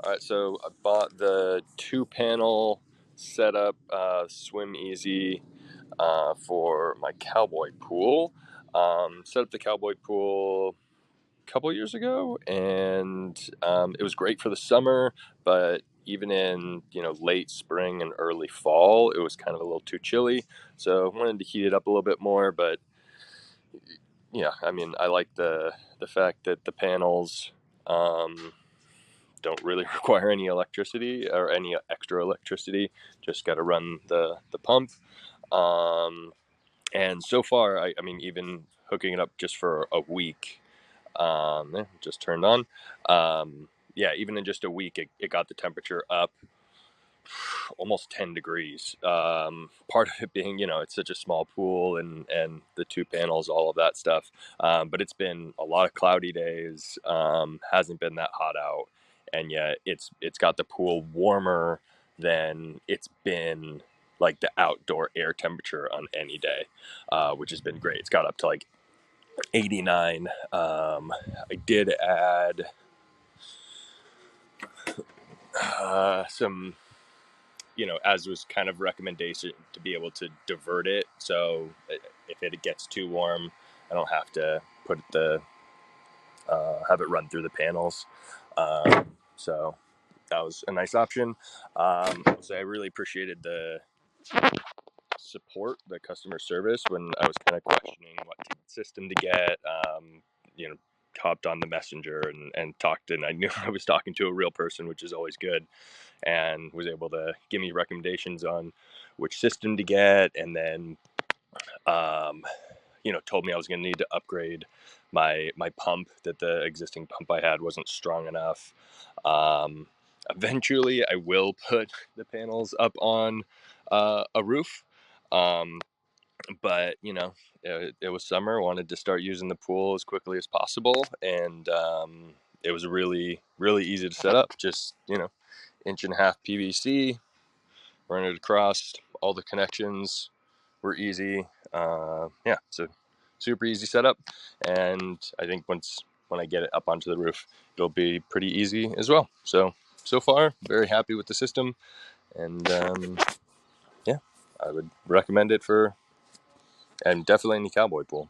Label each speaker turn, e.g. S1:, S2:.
S1: All right, so I bought the 2-panel setup, Swim Easy, for my cowboy pool. Set up the cowboy pool a couple years ago, and it was great for the summer, but even in late spring and early fall, it was kind of a little too chilly. So I wanted to heat it up a little bit more, but yeah, I mean, I like the fact that the panels don't really require any electricity or any extra electricity. Just got to run the pump. Um, and so far, I mean, even hooking it up just for a week, just turned on. Yeah, even in just a week, it got the temperature up almost 10 degrees. Part of it being, it's such a small pool and the 2 panels, all of that stuff. But it's been a lot of cloudy days, hasn't been that hot out. And yet it's got the pool warmer than it's been like the outdoor air temperature on any day, which has been great. It's got up to like 89. I did add some, as was kind of recommendation to be able to divert it. So if it gets too warm, I don't have to put have it run through the panels. So that was a nice option. So I really appreciated the support, the customer service when I was kind of questioning what system to get. You know, hopped on the messenger and talked, and I knew I was talking to a real person, which is always good, and was able to give me recommendations on which system to get, and then told me I was going to need to upgrade my pump, that the existing pump I had wasn't strong enough. Eventually I will put the panels up on a roof, um, but it was summer, wanted to start using the pool as quickly as possible, and it was really really easy to set up. Just 1.5 inch PVC, run it across. All the connections were easy. Yeah, so super easy setup, and I think when I get it up onto the roof, it'll be pretty easy as well. So far, very happy with the system, and yeah, I would recommend it for, and definitely any cowboy pool.